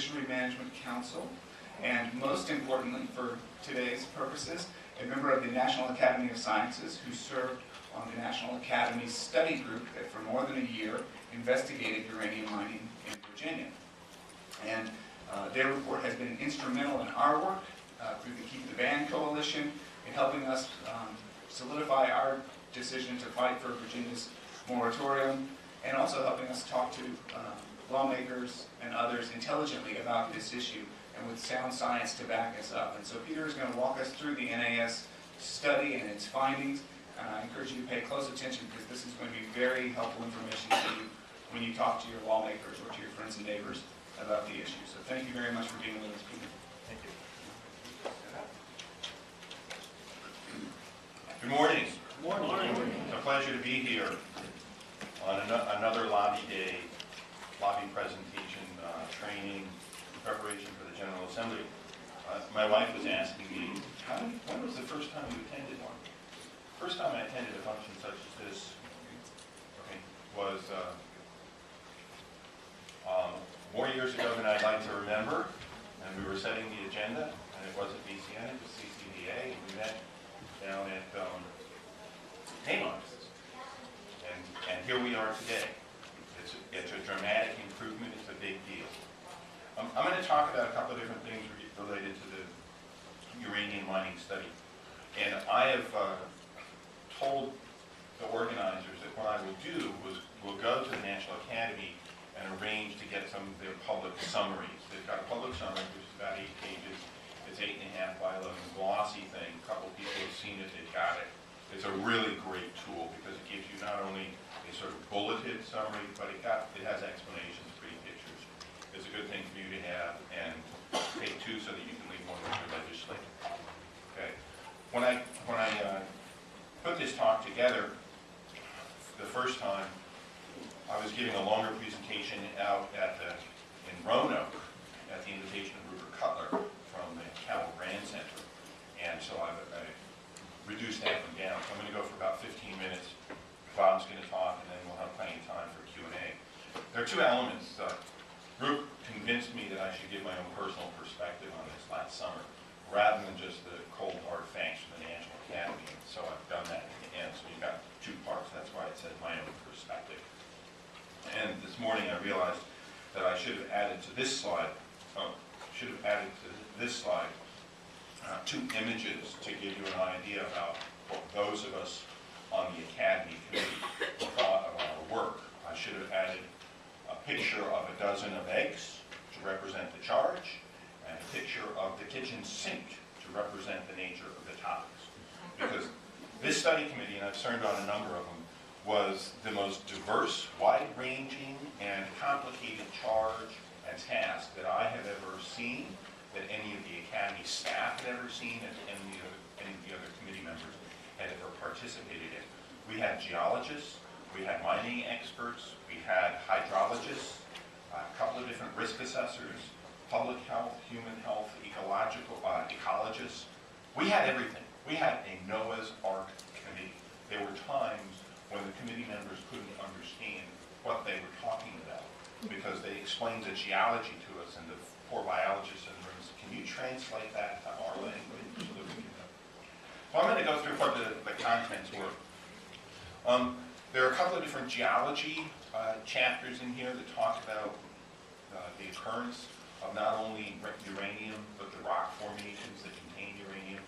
Fishery Management Council, and most importantly for today's purposes, a member of the National Academy of Sciences who served on the National Academy's study group that for more than a year investigated uranium mining in Virginia. And their report has been instrumental in our work through the Keep the Ban Coalition in helping us solidify our decision to fight for Virginia's moratorium, and also helping us talk to lawmakers and others intelligently about this issue and with sound science to back us up. And so Peter is going to walk us through the NAS study and its findings. And I encourage you to pay close attention because this is going to be very helpful information to you when you talk to your lawmakers or to your friends and neighbors about the issue. So thank you very much for being with us, Peter. Thank you. Good morning. Good morning. It's a pleasure to be here on another lobby day, lobby presentation, training, preparation for the General Assembly. My wife was asking me, when was the first time you attended one? First time I attended a function such as this was more years ago than I'd like to remember, and we were setting the agenda, and it wasn't BCN, it was CCDA, and we met down at Main offices. And here we are today. It's a dramatic improvement, it's a big deal. I'm going to talk about a couple of different things related to the uranium mining study. And I have told the organizers that what I will do was we'll go to the National Academy and arrange to get some of their public summaries. They've got a public summary, which is about 8 pages. It's 8.5 by 11, glossy thing. A couple of people have seen it, they've got it. It's a really great tool because it gives you not only a sort of bulleted summary, but it has explanations, pretty pictures. It's a good thing for you to have, and take two so that you can leave one with your legislator. Okay. When I put this talk together the first time, I was giving a longer presentation out in Roanoke at the invitation of Rupert Cutler from the Capitol Grand Center, and so I reduced that one down. So I'm going to go for about 15 minutes. Bob's going to talk, and then we'll have plenty of time for Q&A. There are two elements. Rup convinced me that I should give my own personal perspective on this last summer, rather than just the cold hard facts from the National Academy. And so I've done that at the end. So you've got two parts. That's why it says my own perspective. And this morning I realized that I should have added to this slide, two images to give you an idea about what those of us on the Academy Committee thought of our work. I should have added a picture of a dozen of eggs to represent the charge, and a picture of the kitchen sink to represent the nature of the topics. Because this study committee, and I've served on a number of them, was the most diverse, wide-ranging, and complicated charge and task that I have ever seen, that any of the Academy staff had ever seen, and any of the other committee members had ever participated in. We had geologists, we had mining experts, we had hydrologists, a couple of different risk assessors, public health, human health, ecologists. We had everything. We had a Noah's Ark committee. There were times when the committee members couldn't understand what they were talking about because they explained the geology to us, and the poor biologists in the room said, "Can you translate that to our language so that we can know?" So I'm going to go through what the contents were. There are a couple of different geology chapters in here that talk about the occurrence of not only uranium, but the rock formations that contain uranium.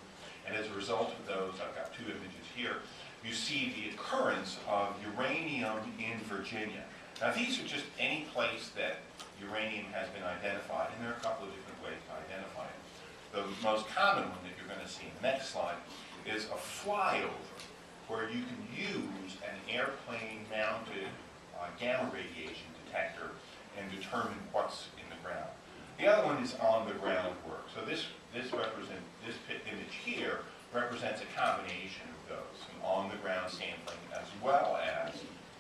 And as a result of those, I've got two images here. You see the occurrence of uranium in Virginia. Now these are just any place that uranium has been identified, and there are a couple of different ways to identify it. The most common one that you're going to see in the next slide is a flyover, where you can use an airplane-mounted gamma radiation detector and determine what's in the ground. The other one is on-the-ground work. So this image here represents a combination of those, some on-the-ground sampling as well as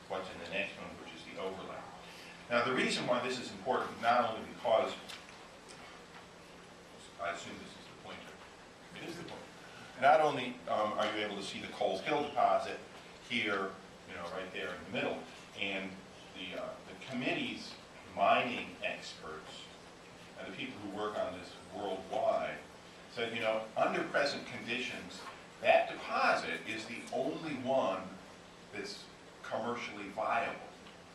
what's in the next one, which is the overlay. Now the reason why this is important, not only because, I assume this is the pointer, it is the pointer. Not only are you able to see the Coles Hill deposit here, right there in the middle, and the committee's mining experts and the people who work on this worldwide said, you know, under present conditions, that deposit is the only one that's commercially viable.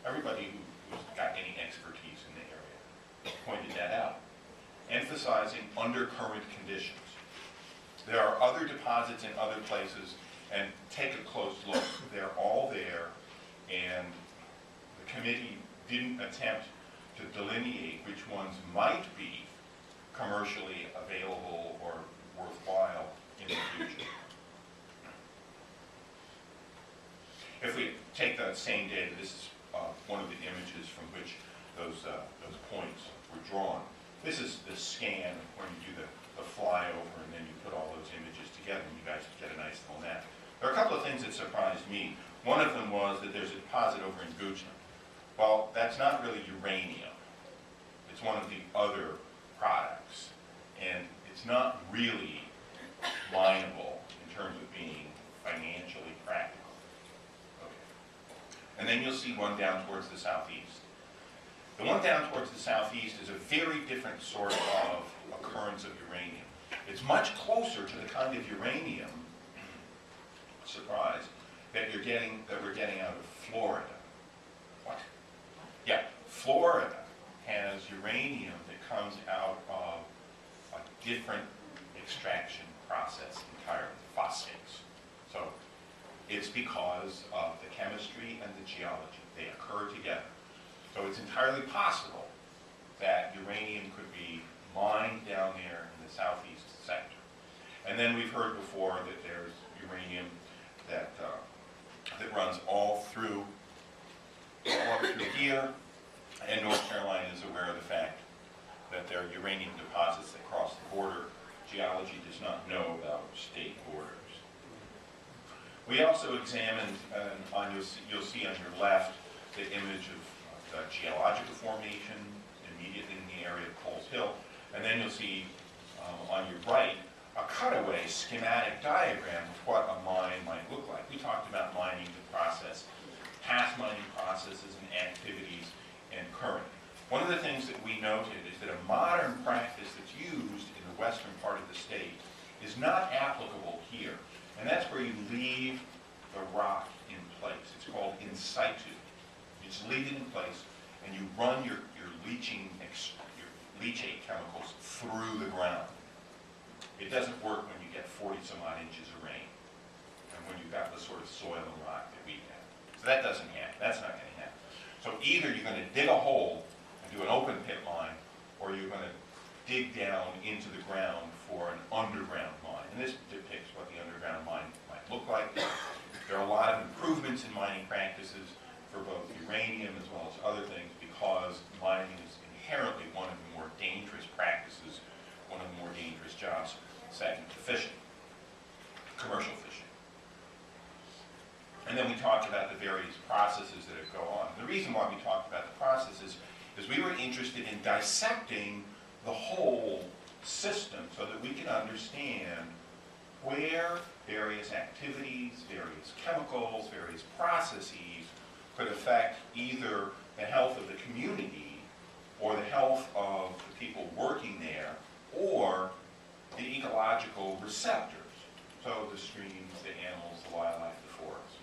Everybody who's got any expertise in the area pointed that out, emphasizing under current conditions. There are other deposits in other places, and take a close look. They're all there, and the committee didn't attempt to delineate which ones might be commercially available or worthwhile in the future. If we take that same data, this is one of the images from which those points were drawn. This is the scan when you do the flyover and then you put all those images together and you guys get a nice little map. There are a couple of things that surprised me. One of them was that there's a deposit over in Gujna. Well, that's not really uranium. It's one of the other products. And it's not really mineable in terms of being financially practical. And then you'll see one down towards the southeast. The one down towards the southeast is a very different sort of occurrence of uranium. It's much closer to the kind of uranium, surprise, that we're getting out of Florida. What? Yeah, Florida has uranium that comes out of a different extraction process entirely, phosphates. So it's because of the chemistry and the geology. They occur together. So it's entirely possible that uranium could be mined down there in the southeast sector. And then we've heard before that there's uranium that runs all through here, and North Carolina is aware of the fact that there are uranium deposits that cross the border. Geology does not know about state borders. We also examined, you'll see on your left, the image of the geological formation immediately in the area of Coles Hill. And then you'll see on your right, a cutaway schematic diagram of what a mine might look like. We talked about mining the process, past mining processes and activities, and current. One of the things that we noted is that a modern practice that's used in the western part of the state is not applicable here. And that's where you leave the rock in place. It's called in situ. You just leave it in place, and you run your leachate chemicals through the ground. It doesn't work when you get 40-some odd inches of rain, and when you've got the sort of soil and rock that we have. So that doesn't happen. That's not going to happen. So either you're going to dig a hole and do an open pit mine, or you're going to dig down into the ground for an underground mine. And this depicts what the underground mine might look like. There are a lot of improvements in mining practices for both uranium as well as other things, because mining is inherently one of the more dangerous practices, one of the more dangerous jobs, second to fishing, commercial fishing. And then we talked about the various processes that go on. The reason why we talked about the processes is we were interested in dissecting the whole system so that we can understand where various activities, various chemicals, various processes could affect either the health of the community or the health of the people working there, or the ecological receptors. So the streams, the animals, the wildlife, the forests.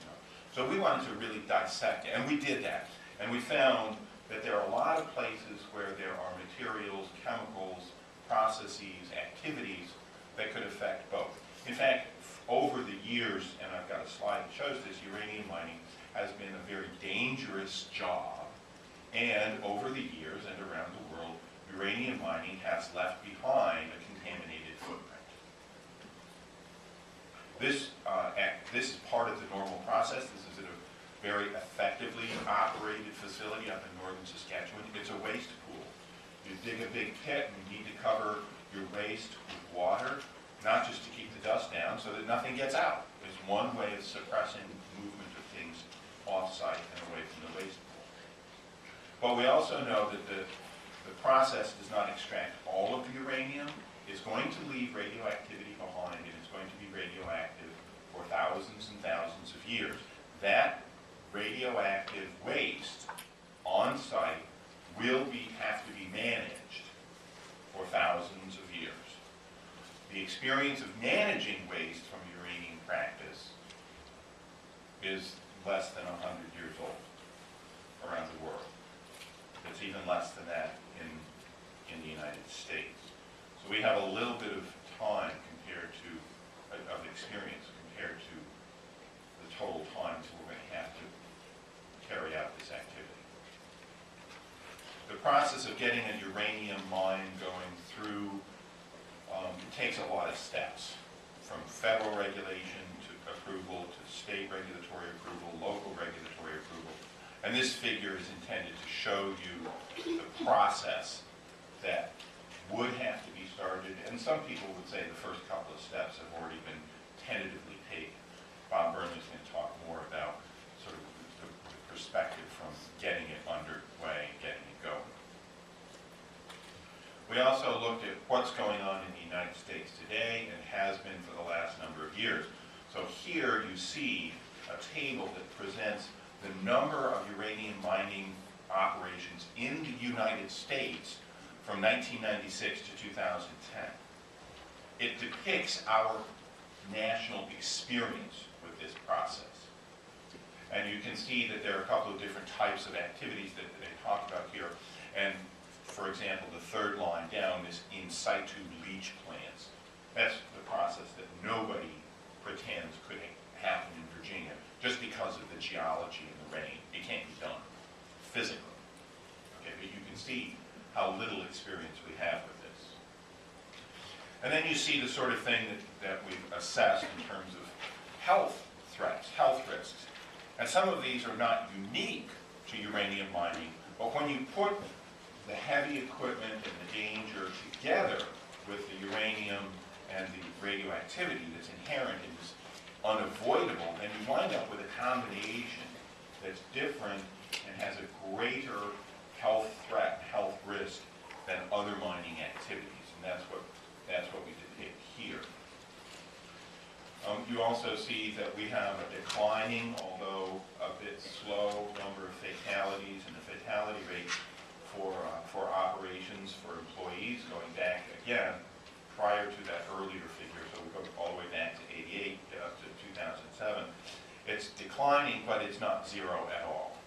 So we wanted to really dissect it, and we did that. And we found that there are a lot of places where there are materials, chemicals, processes, activities that could affect both. In fact, over the years, and I've got a slide that shows this, uranium mining has been a very dangerous job. And over the years and around the world, uranium mining has left behind a contaminated footprint. This is part of the normal process. This is at a very effectively operated facility up in northern Saskatchewan. It's a waste pool. You dig a big pit and you need to cover your waste with water, not just to keep the dust down so that nothing gets out. It's one way of suppressing movement of things off-site and away from the waste pool. But we also know that the process does not extract all of the uranium. It's going to leave radioactivity behind, and it's going to be radioactive for thousands and thousands of years. That radioactive waste on site will have to be managed experience of managing waste from uranium practice is less than 100 years old around the world. It's even less than that in the United States. So we have a little bit of time compared to, of experience compared to the total times we're going to have to carry out this activity. The process of getting a uranium mine going through takes a lot of steps, from federal regulation to approval to state regulatory approval, local regulatory approval. And this figure is intended to show you the process that would have to be started, and some people would say the first couple of steps have already been tentatively taken. Bob Burnley's going to talk more about sort of the perspective from getting it underway, getting it going. We also looked at what's going on in the United States today and has been for the last number of years. So here you see a table that presents the number of uranium mining operations in the United States from 1996 to 2010. It depicts our national experience with this process. And you can see that there are a couple of different types of activities that they talk about here. And for example, the third line down is in situ leach plants. That's the process that nobody pretends could happen in Virginia just because of the geology and the rain. It can't be done physically. Okay, but you can see how little experience we have with this. And then you see the sort of thing that we've assessed in terms of health threats, health risks. And some of these are not unique to uranium mining, but when you put the heavy equipment and the danger together with the uranium and the radioactivity that's inherent and is unavoidable, then you wind up with a combination that's different and has a greater health threat, health risk than other mining activities. And that's what we depict here. You also see that we have a declining, although a bit slow, number of fatalities, and the fatality rate for operations for employees going back again prior to that earlier figure, so we go all the way back to 88 up to 2007. It's declining, but it's not zero at all.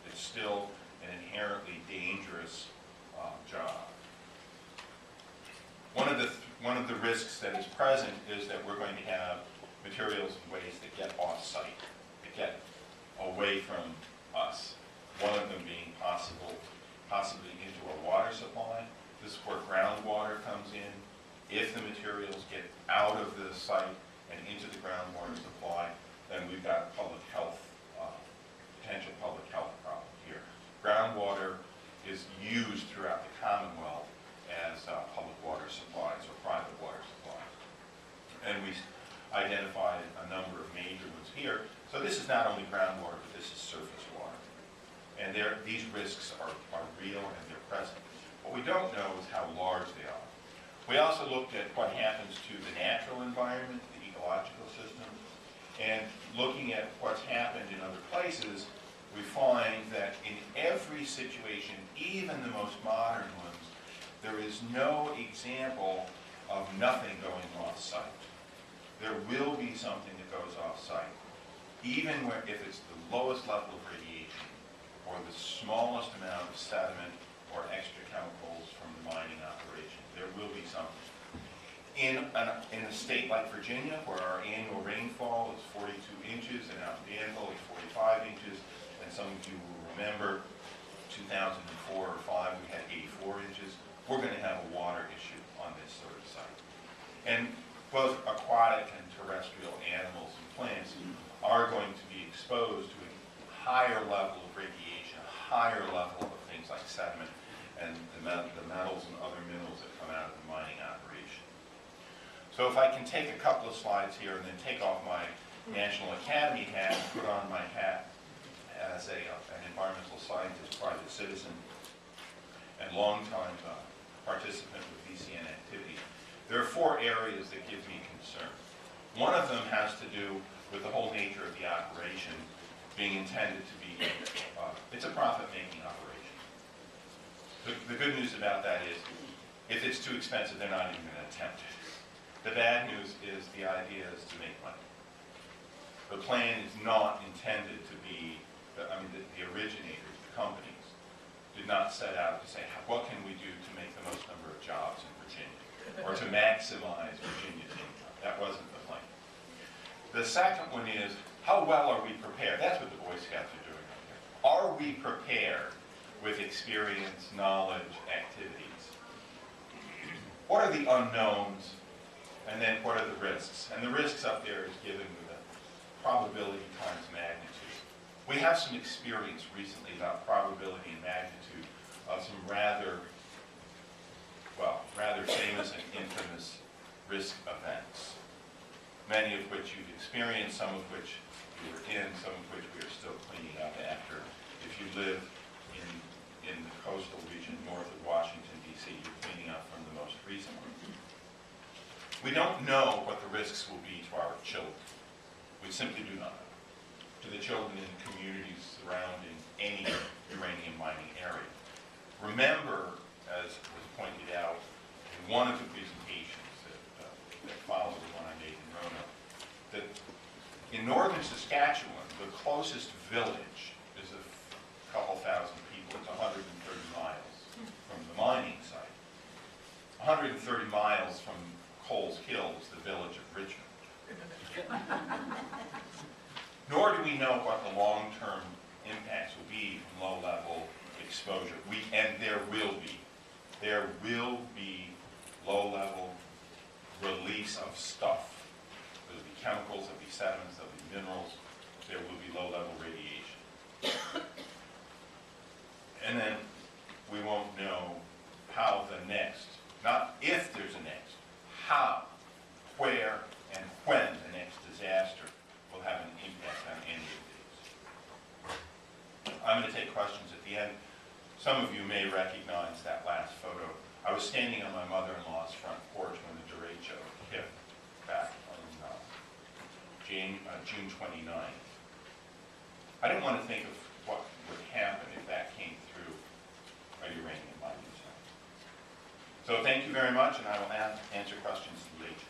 It's still an inherently dangerous job. One of the risks that is present is that we're going to have materials and waste that get off-site, that get away from us. One of them being possibly into a water supply. This is where groundwater comes in. If the materials get out of the site and into the groundwater supply, then we've got public health, potential public health problem here. Groundwater is used throughout the Commonwealth as public water supplies or private water supplies. And we identified a number of major ones here. So this is not only groundwater, but this is surface water. And these risks are real and they're present. What we don't know is how large they are. We also looked at what happens to the natural environment, the ecological system, and looking at what's happened in other places, we find that in every situation, even the most modern ones, there is no example of nothing going off-site. There will be something that goes off-site, even if it's the lowest level of radiation or the smallest amount of sediment or extra chemicals from the mining operation. There will be something. In a state like Virginia, where our annual rainfall is 42 inches, and out in Danville it's 45 inches, and some of you will remember 2004 or 5 we had 84 inches, we're going to have a water issue on this sort of site. And both aquatic and terrestrial animals and plants are going to be exposed to a higher level of radiation, a higher level of things like sediment and the metals and other minerals that come out of the mining operation. So if I can take a couple of slides here and then take off my National Academy hat and put on my hat as an environmental scientist, private citizen, and longtime participant with VCN activity, there are 4 areas that give me concern. One of them has to do with the whole nature of the operation being intended to be, it's a profit-making operation. The good news about that is, if it's too expensive, they're not even going to attempt it. The bad news is the idea is to make money. The plan is not intended to be, the originators, the companies, did not set out to say, what can we do to make the most number of jobs in Virginia, or to maximize Virginia's income. That wasn't the plan. The second one is, how well are we prepared? That's what the Boy Scouts are doing out there. Are we prepared with experience, knowledge, activities? What are the unknowns? And then what are the risks? And the risks up there is given with a probability times magnitude. We have some experience recently about probability and magnitude of some rather famous and infamous risk events, many of which you've experienced, some of which you were in, some of which we are still cleaning up after. If you live in the coastal region north of Washington, D.C., you're cleaning up from the most recent one. We don't know what the risks will be to our children. We simply do not know. To the children in communities surrounding any uranium mining area. Remember, as was pointed out in one of the presentations that followed the one I made in Roanoke, that in northern Saskatchewan, the closest village is a couple thousand people. It's 130 miles from the mining site. 130 miles from Coles Hills, the village of Richmond. Nor do we know what the long-term impacts will be from low-level exposure. And there will be low-level release of stuff. There will be chemicals, there will be sediments, there will be minerals, there will be low-level radiation. And then we won't know how the next, not if there's a next, how, where, and when the next disaster will have an impact on any of these. I'm going to take questions at the end. Some of you may recognize that last photo. I was standing on my mother-in-law's front porch when the derecho hit back on June 29th. I didn't want to think of what would happen if that came through a uranium mining site. So thank you very much, and I will answer questions later.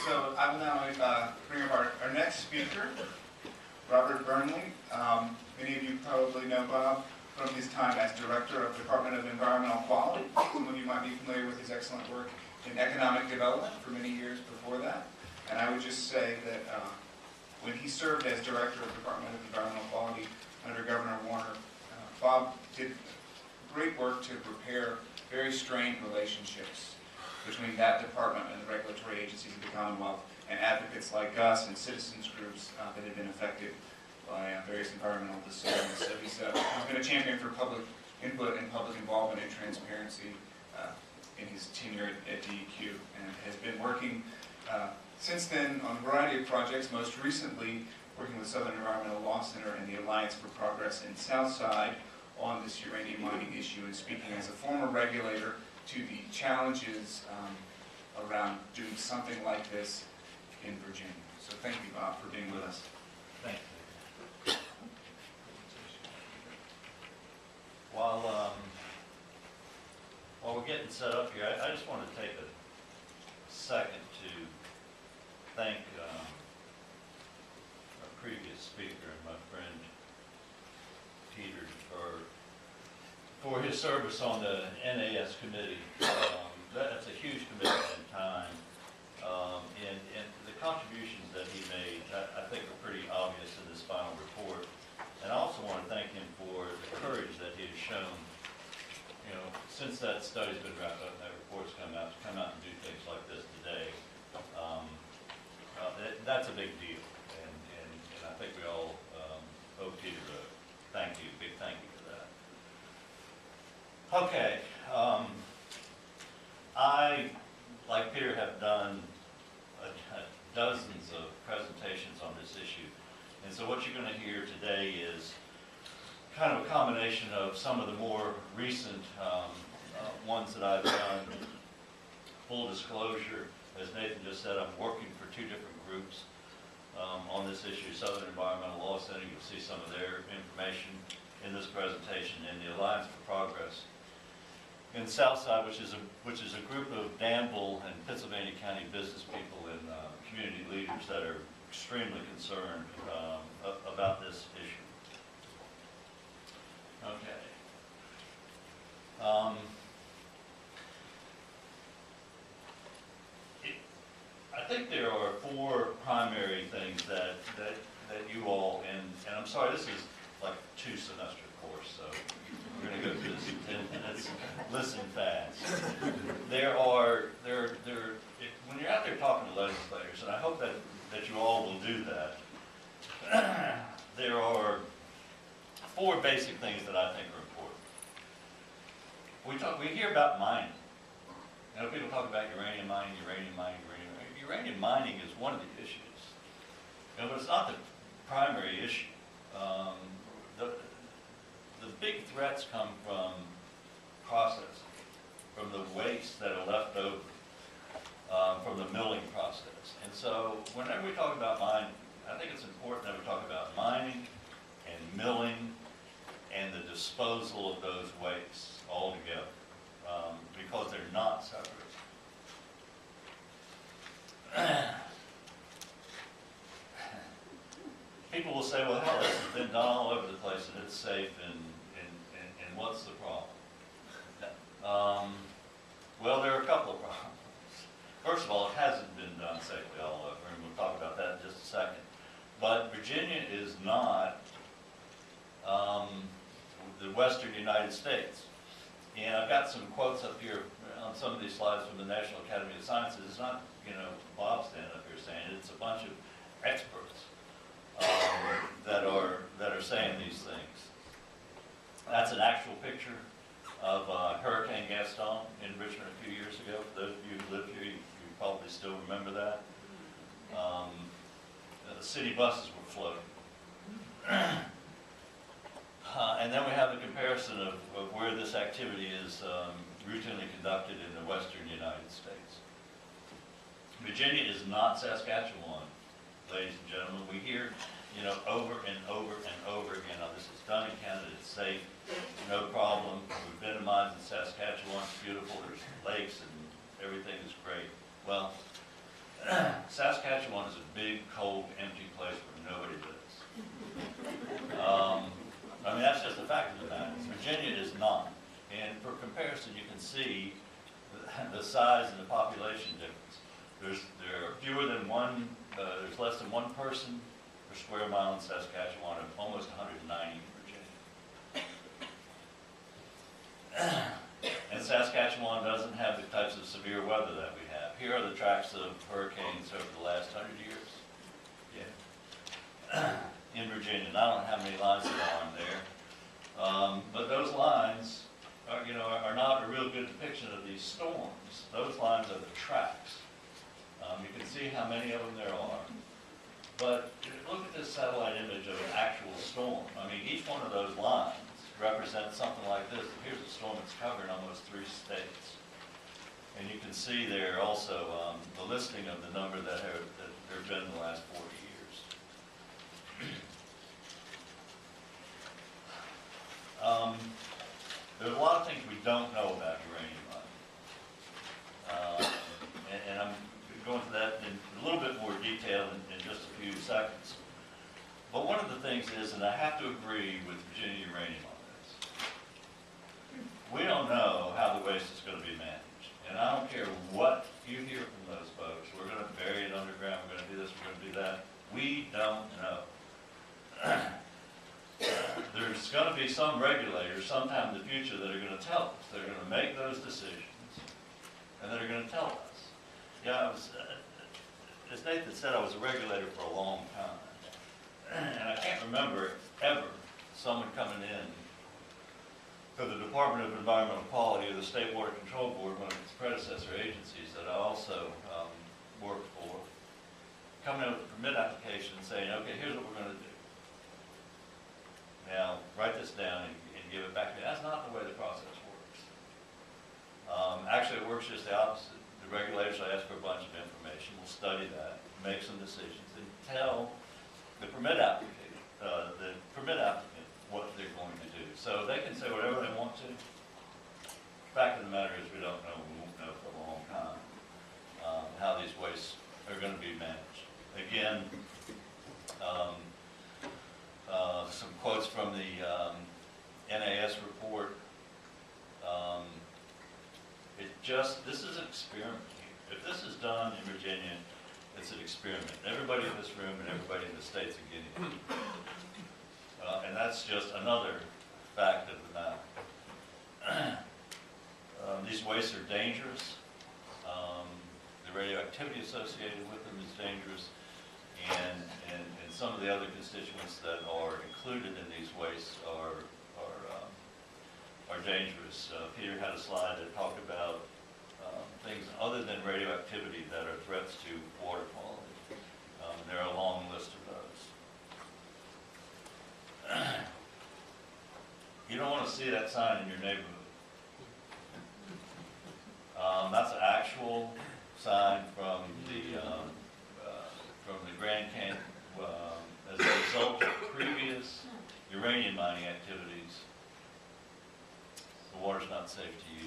So I will now bring up our next speaker, Robert Burnley. Many of you probably know Bob from his time as Director of the Department of Environmental Quality. Some of you might be familiar with his excellent work in economic development for many years before that. And I would just say that when he served as Director of the Department of Environmental Quality under Governor Warner, Bob did great work to repair very strained relationships between that department and the regulatory agencies of the Commonwealth and advocates like us and citizens groups that had been affected by various environmental decisions. So he's been a champion for public input and public involvement and transparency in his tenure at DEQ, and has been working since then on a variety of projects, most recently working with Southern Environmental Law Center and the Alliance for Progress in Southside on this uranium mining issue, and speaking as a former regulator to the challenges around doing something like this in Virginia. So thank you, Bob, for being with us. Thank you. While we're getting set up here, I just want to take a second to thank our previous speaker and my friend Peter for his service on the NAS committee. That's a huge commitment in time, and the contributions that he made, I think, are pretty obvious in this final report. And I also want to thank him for the courage that he has shown, since that study's been wrapped up and that report's come out, to come out and do things like this today. That's a big deal, and I think we all owe Peter a big thank you for that. Okay, I, like Peter, have done dozens of presentations on this issue, and so what you're going to hear today is kind of a combination of some of the more recent ones that I've done. Full disclosure, as Nathan just said, I'm working for two different groups on this issue. Southern Environmental Law Center, you'll see some of their information. in this presentation in the Alliance for Progress. In Southside, which is a group of Danville and Pennsylvania County business people and community leaders that are extremely concerned about this issue. Okay. I think there are 4 primary things that you all, and I'm sorry, this is like a 2-semester course, so we're going to go through this in 10 minutes. Listen fast. When you're out there talking to legislators, and I hope that you all will do that, there are 4 basic things that I think are important. We hear about mining. You know, people talk about uranium mining. Uranium mining is one of the issues. You know, but it's not the primary issue. The big threats come from processing, from the waste that are left over, from the milling process. And so whenever we talk about mining, I think it's important that we talk about mining and milling and the disposal of those wastes all together, because they're not separate. People will say, well, hell, this has been done all over the place and it's safe, and what's the problem? Well, there are a couple of problems. First of all, it hasn't been done safely all over, and we'll talk about that in just a second. But Virginia is not the western United States. And I've got some quotes up here on some of these slides from the National Academy of Sciences. It's not, Bob standing up here saying it. It's a bunch of experts that are saying these things. That's an actual picture of Hurricane Gaston in Richmond a few years ago. For those of you who live here, you probably still remember that. The city buses were floating. And then we have the comparison of where this activity is routinely conducted in the western United States. Virginia is not Saskatchewan, ladies and gentlemen. We hear, over and over and over again, oh, this is done in Canada, it's safe, no problem. We've been to mines in Saskatchewan, it's beautiful, there's lakes and everything is great. Well, Saskatchewan is a big, cold, empty place where nobody lives. I mean, that's just the fact of the matter. Virginia is not. And for comparison, you can see the size and the population difference. There are fewer than there's less than 1 person per square mile in Saskatchewan, and almost 190 in Virginia. And Saskatchewan doesn't have the types of severe weather that we have. Here are the tracks of hurricanes over the last 100 years. Yeah. In Virginia, and I don't know how many lines there are on there, but those lines are not a real good depiction of these storms. Those lines are the tracks. You can see how many of them there are. But look at this satellite image of an actual storm. I mean, each one of those lines represents something like this. Here's a storm that's covering almost 3 states. And you can see there also the listing of the number that there have been in the last 40 years. There's a lot of things we don't know about uranium mining. And I'm going to go into that in a little bit more detail in just a few seconds. But one of the things is, and I have to agree with Virginia Uranium on this, we don't know how the waste is going to be managed. And I don't care what you hear from those folks. We're going to bury it underground, we're going to do this, we're going to do that. We don't know. There's going to be some regulators sometime in the future that are going to tell us. They're going to make those decisions, and they're going to tell us. Yeah, as Nathan said, I was a regulator for a long time. And I can't remember ever someone coming in to the Department of Environmental Quality or the State Water Control Board, one of its predecessor agencies that I also worked for, coming in with a permit application and saying, okay, here's what we're going to do. Now, write this down and give it back to me. That's not the way the process works. Actually, it works just the opposite. The regulators will ask for a bunch of information. We'll study that, make some decisions, and tell the permit applicant what they're going to do. So they can say whatever they want to. Fact of the matter is, we don't know, we won't know for a long time, how these wastes are going to be managed. Again, some quotes from the NAS report. This is an experiment. If this is done in Virginia, it's an experiment. Everybody in this room and everybody in the state's a guinea pig. And that's just another fact of the matter. These wastes are dangerous. The radioactivity associated with them is dangerous. And some of the other constituents that are included in these wastes are dangerous. Peter had a slide that talked about things other than radioactivity that are threats to water quality. There are a long list of those. You don't want to see that sign in your neighborhood. That's an actual sign from the Grand Canyon as a result of previous uranium mining activities. The water's not safe to use.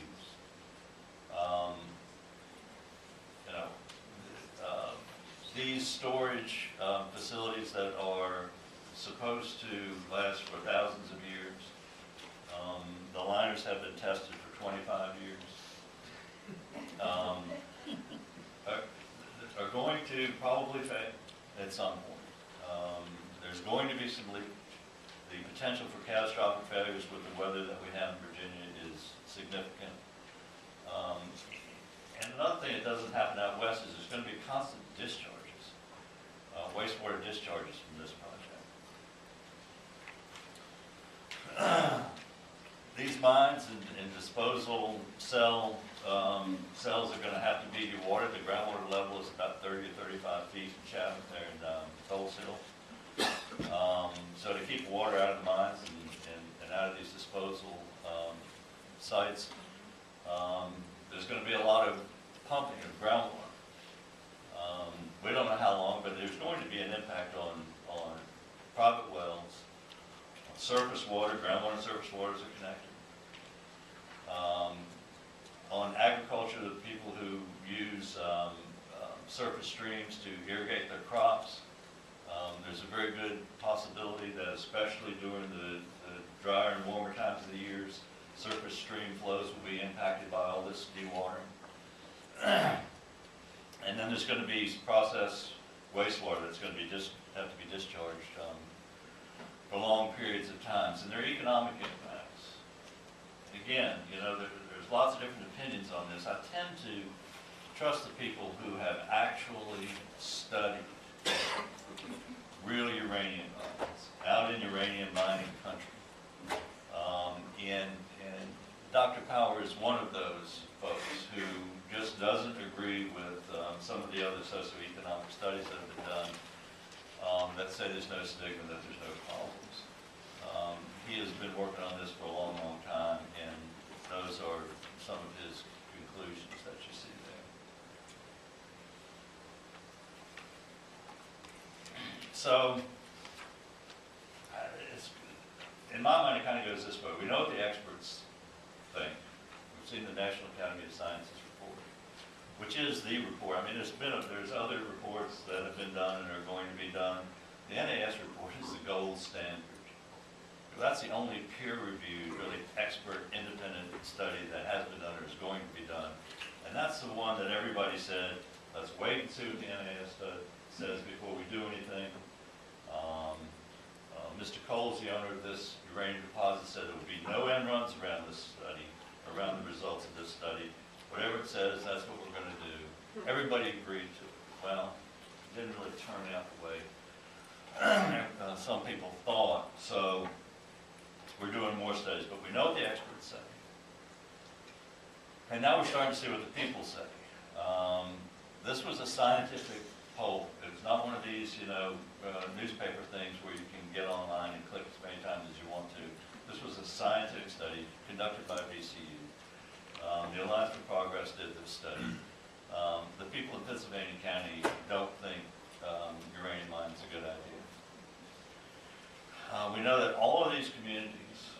These storage facilities that are supposed to last for thousands of years, the liners have been tested for 25 years, are going to probably fail at some point. There's going to be some leakage. The potential for catastrophic failures with the weather that we have in Virginia is significant. And another thing that doesn't happen out west is there's going to be constant discharges, wastewater discharges from this project. These mines and disposal cells are going to have to be dewatered. The groundwater level is about 30 to 35 feet in Chatham there in Tulse Hill. So to keep water out of the mines and out of these disposal sites, there's going to be a lot of pumping of groundwater. We don't know how long, but there's going to be an impact on private wells, on surface water. Groundwater and surface waters are connected. On agriculture, the people who use surface streams to irrigate their crops, there's a very good possibility that, especially during the drier and warmer times of the years, surface stream flows will be impacted by all this dewatering. And then there's going to be processed wastewater that's going to be have to be discharged for long periods of times, and there are economic impacts. Again, there's lots of different opinions on this. I tend to trust the people who have actually studied real uranium mines out in uranium mining country. And Dr. Power is one of those folks who just doesn't agree with some of the other socioeconomic studies that have been done that say there's no stigma, that there's no problems. He has been working on this for a long, long time, and those are some of his conclusions that you see there. So, in my mind, it kind of goes this way. We know what the experts think. We've seen the National Academy of Sciences report, which is the report. I mean, there's other reports that have been done and are going to be done. The NAS report is the gold standard. That's the only peer-reviewed, really expert, independent study that has been done or is going to be done. And that's the one that everybody said, let's wait and see what the NAS says before we do anything. Mr. Coles, the owner of this uranium deposit, said there would be no end runs around this study, around the results of this study. Whatever it says, that's what we're going to do. Everybody agreed to it. Well, it didn't really turn out the way some people thought. So we're doing more studies, but we know what the experts say. And now we're starting to see what the people say. This was a scientific poll. It was not one of these, newspaper things where you can get online and click as many times as you want to. This was a scientific study conducted by VCU. The Alliance for Progress did this study. The people in Pennsylvania County don't think uranium mining is a good idea. We know that all of these communities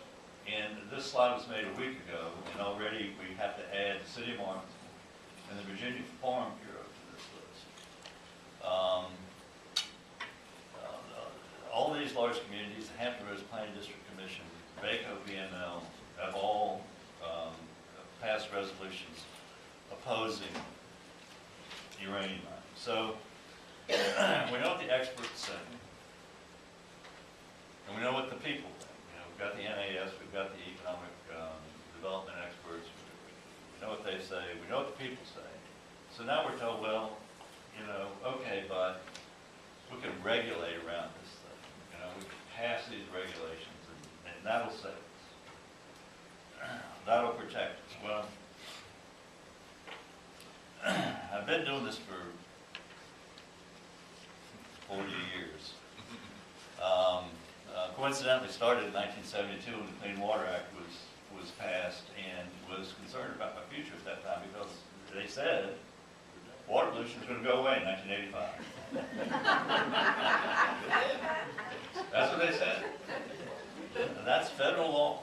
And this slide was made a week ago, and already we have to add the City of Martinsville and the Virginia Farm Bureau to this list. All these large communities, the Hampton Roads Planning District Commission, VACO, VML, have all passed resolutions opposing uranium mining. So we know what the experts say, and we know what the people think. You know, we've got the NAS, we've got the economic development experts. We know what they say. We know what the people say. So now we're told, well, you know, okay, but we can regulate around this thing. You know, we can pass these regulations, and that'll save us. That'll protect us. Well, I've been doing this for 40 years. Coincidentally started in 1972 when the Clean Water Act was passed, and was concerned about my future at that time because they said water pollution was going to go away in 1985. That's what they said. And that's federal law.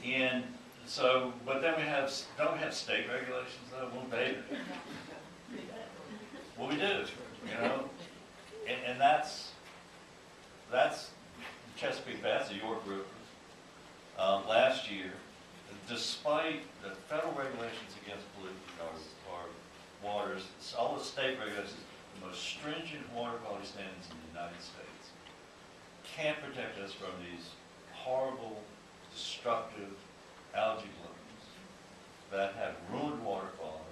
And so, but then don't we have state regulations though? Well, baby. Well, we do, you know, and that's Chesapeake Bay, that's the York River. Last year, despite the federal regulations against polluting our waters, all the state regulations, the most stringent water quality standards in the United States, can't protect us from these horrible, destructive algae blooms that have ruined water quality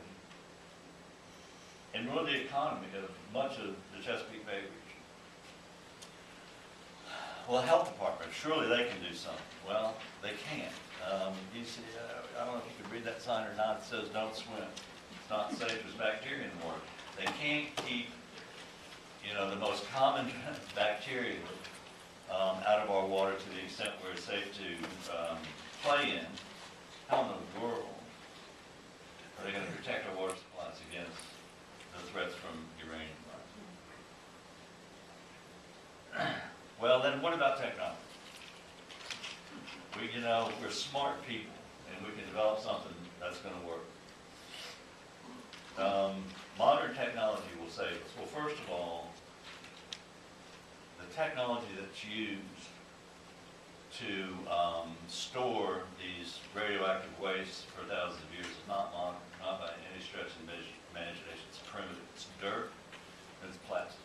and ruined the economy of much of the Chesapeake Bay region. Well, the health department, surely they can do something. Well, they can't. You see, I don't know if you can read that sign or not. It says don't swim. It's not safe. There's bacteria in the water. They can't keep, you know, the most common bacteria out of our water to the extent where it's safe to play in. How in the world are they going to protect our water supplies against the threats from uranium mining? Well, then what about technology? You know, we're smart people, and we can develop something that's going to work. Modern technology will save us. Well, first of all, the technology that's used to store these radioactive wastes for thousands of years is not modern, not by any stretch of the imagination. It's primitive. It's dirt and it's plastic.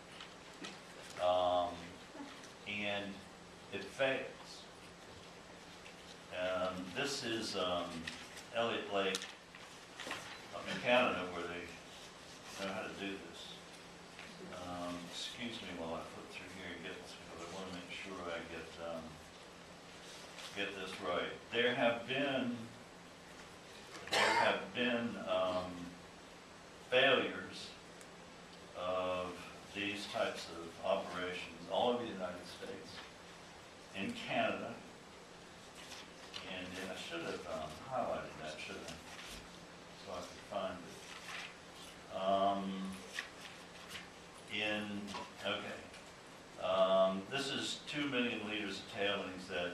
And it fails. This is Elliott Lake up in Canada where they know how to do this. Excuse me while I flip through here and get this, because I want to make sure I get this right. There have been failures of these types of operations all over the United States, in Canada, and I should have highlighted that, shouldn't I? So I could find it. This is 2 million liters of tailings that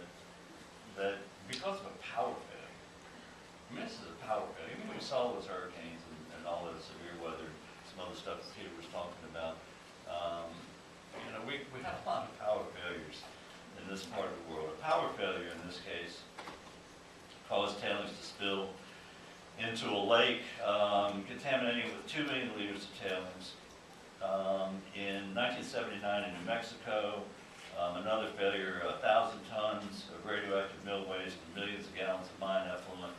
because of a power failure. I mean, this is a power failure. Even when we saw those hurricanes and all that severe weather, some other stuff that Peter was talking about, you know, we have a lot of power failures in this part of the world. A power failure in this case caused tailings to spill into a lake, contaminating it with 2 million liters of tailings. In 1979 in New Mexico, another failure, 1,000 tons of radioactive mill waste and millions of gallons of mine effluent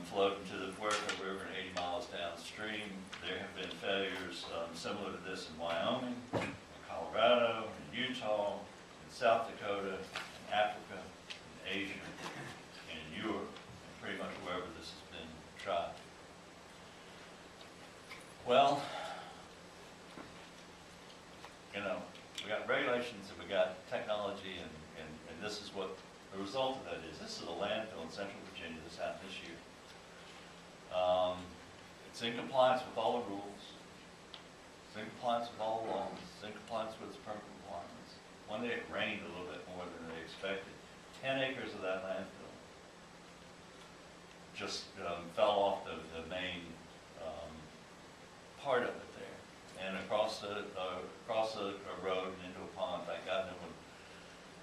flowed into the Puerto River and 80 miles downstream. There have been failures similar to this in Wyoming, in Colorado, in Utah, in South Dakota, in Africa, in Asia, and in Europe, and pretty much wherever this has been tried. Well, you know, we got regulations and we got technology, and this is what the result of that is. This is a landfill in Central Virginia. This happened this year. It's in compliance with all the rules. It's in compliance with all the laws. It's in compliance with its permit one day it rained a little bit more than they expected. 10 acres of that landfill just fell off the main part of it there, and across a road and into a pond. Thank God no one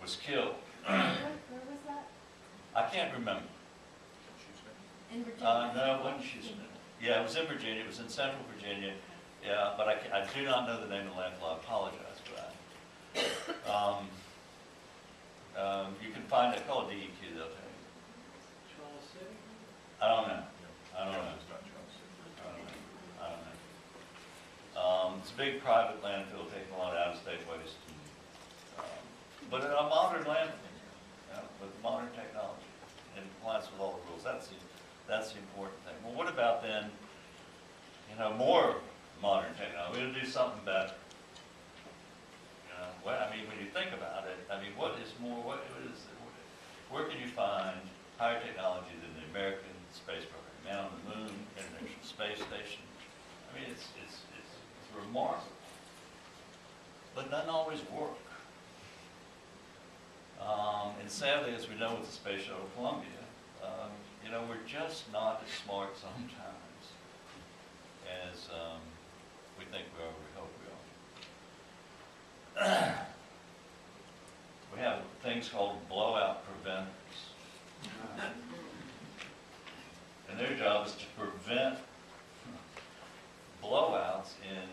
was killed. Where was that? I can't remember. In Virginia? No, it wasn't Houston. Yeah, it was in Virginia. It was in central Virginia. Yeah, but I do not know the name of the landfill. I apologize for that. You can find it called DEQ, they'll tell you. Charles City? I don't know. I don't know. It's a big private landfill taking a lot of out-of-state waste. But a modern landfill, with modern technology, in compliance with all the rules. That's the important thing. Well, what about then, more modern technology? We'll do something better. Well, I mean, when you think about it, I mean, what is more, where can you find higher technology than the American space program? Man on the moon, International Space Station. I mean, it's remarkable, but it doesn't always work. And sadly, as we know with the Space Shuttle Columbia, we're just not as smart sometimes as we think we are, we hope we are. We have things called blowout preventers. And their job is to prevent blowouts in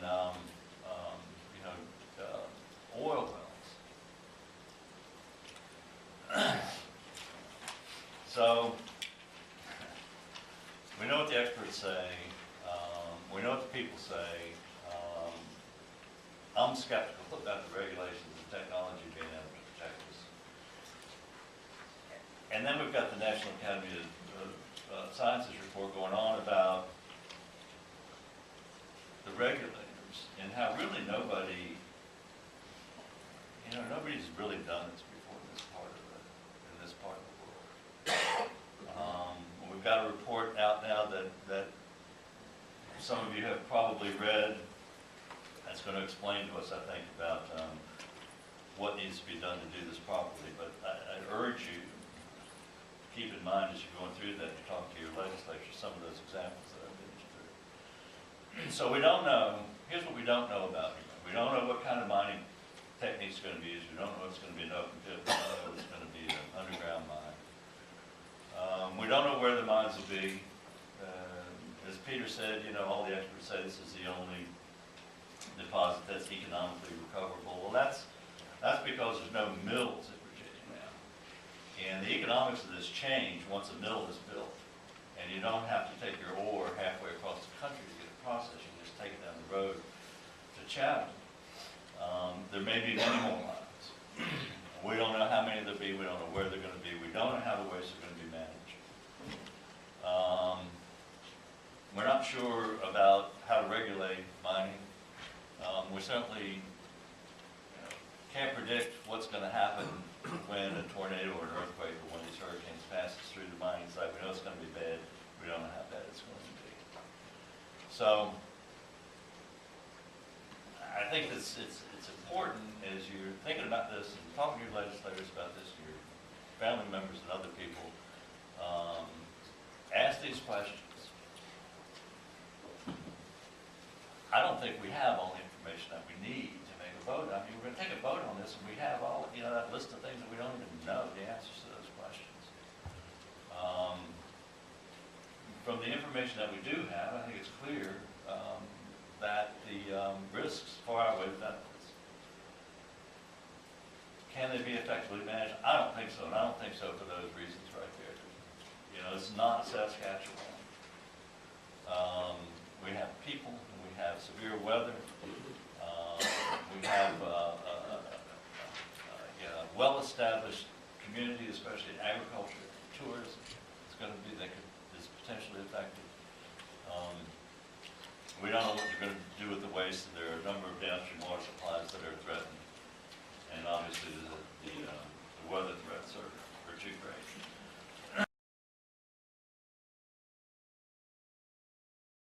oil wells. So we know what the experts say. We know what the people say. I'm skeptical about the regulations and technology being able to protect us. And then we've got the National Academy of Sciences report going on about the regulators and how really nobody's really done this before in this part of the world. We've got a report out now that some of you have probably read. That's going to explain to us, I think, about what needs to be done to do this properly. But I urge you to keep in mind as you're going through that, you talk to your legislature, some of those examples that I've been through. So we don't know. Here's what we don't know about it. We don't know what kind of mining techniques are going to be used. We don't know if it's going to be an open pit. We don't know if it's going to be an underground mine. We don't know where the mines will be. As Peter said, all the experts say this is the only deposit that's economically recoverable. Well, that's because there's no mills in Virginia now. And the economics of this change once a mill is built. And you don't have to take your ore halfway across the country to get it processed. You can just take it down the road to Chatham. There may be many more mines. We don't know how many there'll be. We don't know where they're going to be. We don't know how the waste is going to be managed. We're not sure about how to regulate mining. We certainly can't predict what's going to happen when a tornado or an earthquake or one of these hurricanes passes through the mining site. We know it's going to be bad. We don't know how bad it's going to be. So I think it's important as you're thinking about this and talking to your legislators about this, your family members and other people, ask these questions. I don't think we have all the information that we need to make a vote. I mean, we're going to take a vote on this, and we have all, that list of things that we don't even know the answers to those questions. From the information that we do have, I think it's clear that the risks far outweigh the benefits. Can they be effectively managed? I don't think so, and I don't think so for those reasons right there. It's not Saskatchewan. We have people. We have severe weather. We have well-established community, especially in agriculture, tourism. It's going to be is potentially affected. We don't know what you're going to do with the waste. There are a number of downstream water supplies that are threatened, and obviously the weather threats are too great.